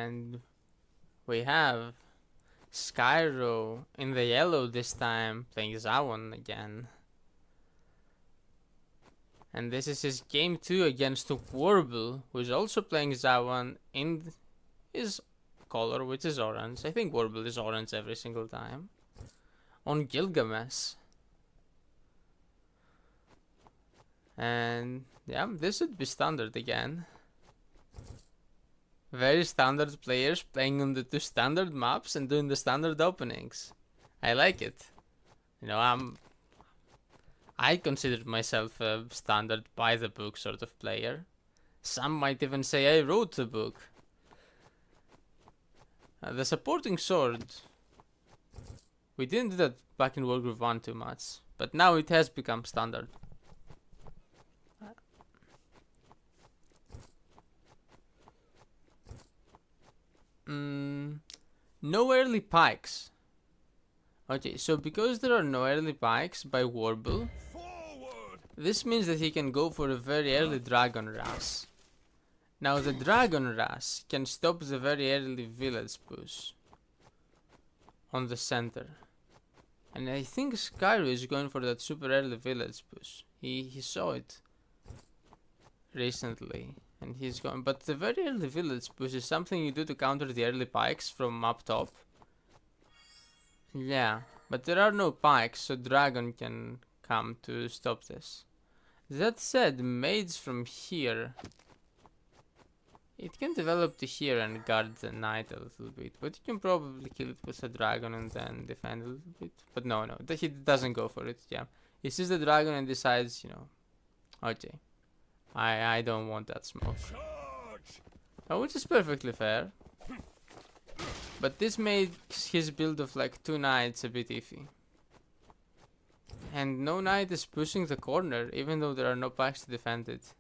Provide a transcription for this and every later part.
And we have Skyro in the yellow this time, playing Zawan again. And this is his game 2 against Warble, who is also playing Zawan in his color, which is orange. I think Warble is orange every single time. On Gilgamesh. And yeah, this should be standard again. Very standard players playing on the 2 standard maps and doing the standard openings. I like it. You know, I consider myself a standard by the book sort of player. Some might even say I wrote the book. The supporting sword. We didn't do that back in Wargroove 1 too much, but now it has become standard. No early pikes. Okay, so because there are no early pikes by Warble, this means that he can go for a very early Dragon Rush. Now the Dragon Rush can stop the very early village push on the center. And I think Skyro is going for that super early village push. He saw it recently. And he's going, but the very early village push is something you do to counter the early pikes from up top. Yeah, but there are no pikes, so Dragon can come to stop this. That said, mage from here, it can develop to here and guard the knight a little bit, but you can probably kill it with a dragon and then defend a little bit. But no, he doesn't go for it. Yeah, he sees the dragon and decides, you know, okay, I don't want that smoke. Oh, which is perfectly fair. But this makes his build of like 2 knights a bit iffy. And no knight is pushing the corner, even though there are no packs to defend it.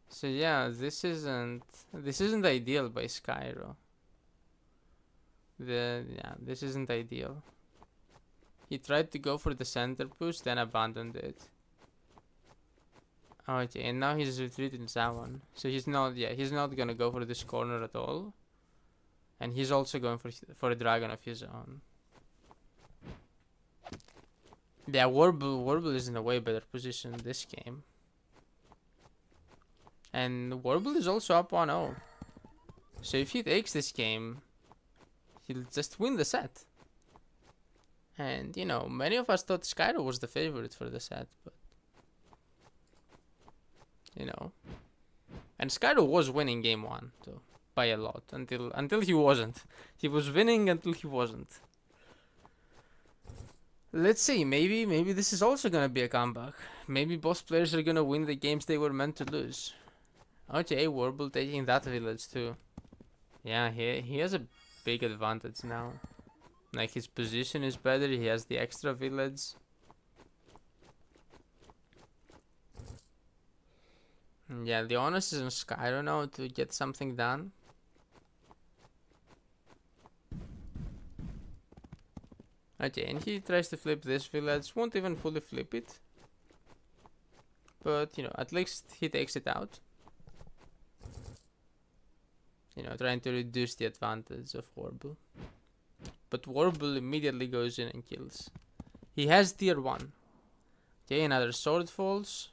So yeah, this isn't ideal by Skyro. This isn't ideal. He tried to go for the center push, then abandoned it. Okay, and now he's retreating Zawan. So he's not gonna go for this corner at all. And he's also going for a dragon of his own. Yeah, Warble is in a way better position in this game. And Warble is also up 1-0. So if he takes this game, he'll just win the set. And, you know, many of us thought Skyro was the favorite for the set, but... You know. And Skyro was winning game 1, too. By a lot, until he wasn't. He was winning until he wasn't. Let's see, maybe this is also gonna be a comeback. Maybe both players are gonna win the games they were meant to lose. Okay, Warble taking that village too. Yeah, he has a big advantage now. Like, his position is better, he has the extra village. Yeah, the onus is on Skyro now to get something done. Okay, and he tries to flip this village, won't even fully flip it. But, you know, at least he takes it out. You know, trying to reduce the advantage of Warble. But Warble immediately goes in and kills. He has tier 1. Okay, another sword falls.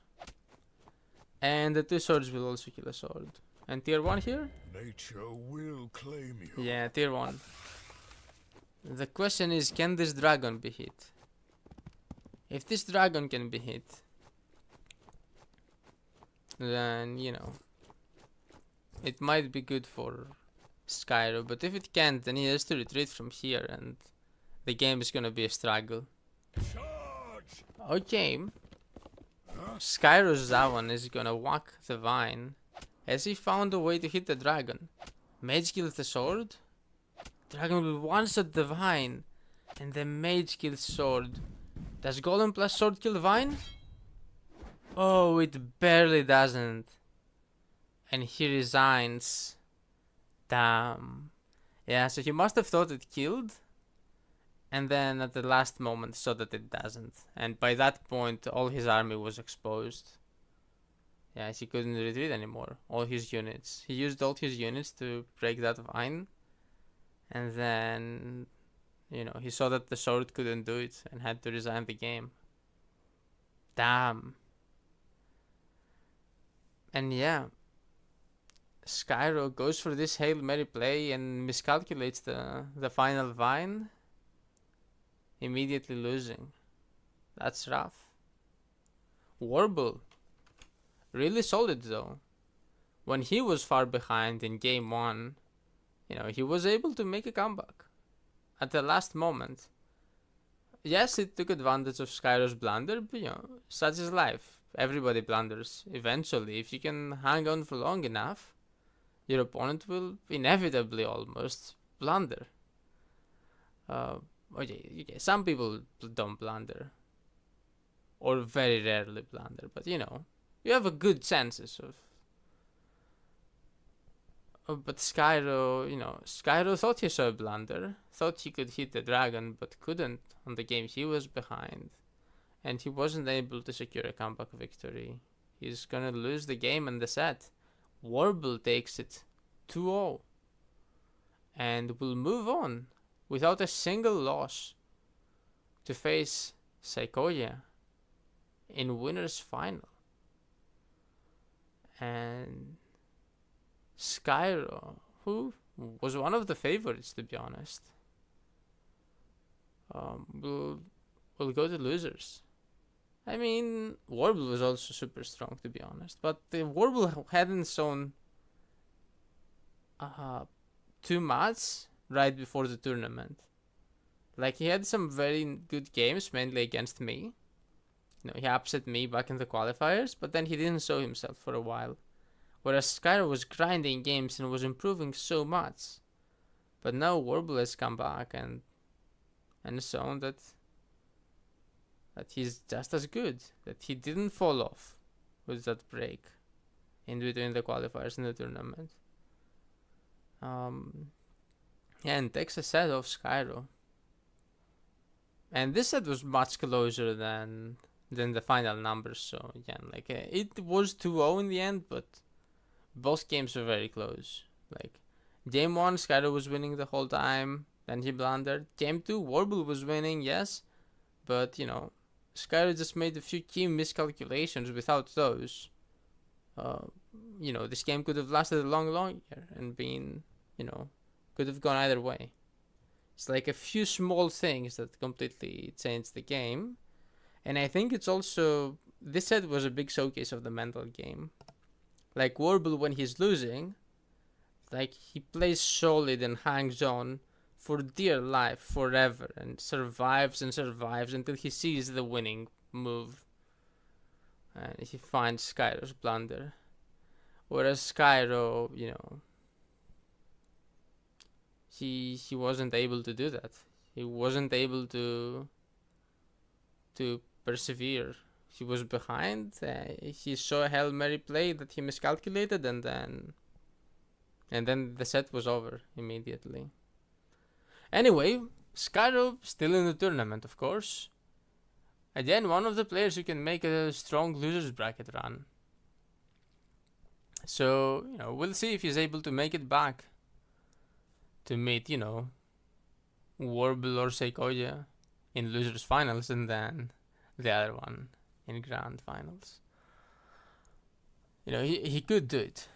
And the 2 swords will also kill a sword. And tier 1 here? Nature will claim you. Yeah, tier 1. The question is, can this dragon be hit? If this dragon can be hit, then, you know, it might be good for Skyro. But if it can't, then he has to retreat from here and the game is gonna be a struggle. Charge! Okay. Skyro's Zawan is gonna whack the vine. Has he found a way to hit the dragon? Mage kills the sword? Dragon will one-shot the vine. And the mage kills sword. Does golem plus sword kill the vine? Oh, it barely doesn't. And he resigns. Damn. Yeah, so he must have thought it killed. And then at the last moment saw that it doesn't. And by that point, all his army was exposed. Yes, he couldn't retreat anymore. All his units. He used all his units to break that vine. And then, he saw that the sword couldn't do it and had to resign the game. Damn. And yeah, Skyro goes for this Hail Mary play and miscalculates the final vine, immediately losing. That's rough. Warble, really solid though. When he was far behind in game 1, he was able to make a comeback at the last moment. Yes, it took advantage of Skyro's blunder, but such is life. Everybody blunders eventually. If you can hang on for long enough, your opponent will inevitably almost blunder. Okay, some people don't blunder, or very rarely blunder, but you have a good chances of. But Skyro, Skyro thought he saw a blunder, thought he could hit the dragon, but couldn't on the game he was behind, and he wasn't able to secure a comeback victory. He's gonna lose the game and the set. Warble takes it 2-0 and will move on without a single loss to face Saikoya in winner's final. And Skyro, who was one of the favorites to be honest, will go to losers. I mean, Warble was also super strong to be honest, but the Warble hadn't shown too much right before the tournament. Like, he had some very good games, mainly against me. He upset me back in the qualifiers, but then he didn't show himself for a while. Whereas Skyro was grinding games and was improving so much. But now Warble has come back and shown that he's just as good. That he didn't fall off with that break in between the qualifiers and the tournament. And takes a set off Skyro. And this set was much closer than the final numbers. So again, it was 2-0 in the end, but both games were very close. Like, game 1, Skyro was winning the whole time, then he blundered. Game 2, Warble was winning, yes, but Skyro just made a few key miscalculations. Without those, this game could have lasted a long year and been, could have gone either way. It's like a few small things that completely changed the game. And I think it's also, this set was a big showcase of the mental game. Like, Warble, when he's losing, he plays solid and hangs on for dear life forever and survives until he sees the winning move and he finds Skyro's blunder. Whereas Skyro, he wasn't able to do that. He wasn't able to persevere. He was behind. He saw a Hail Mary play that he miscalculated, and then the set was over immediately. Anyway, Skyro still in the tournament, of course. Again, one of the players who can make a strong losers bracket run. So, we'll see if he's able to make it back to meet, Warble or Saikoya in losers finals, and then the other one in grand finals. He could do it.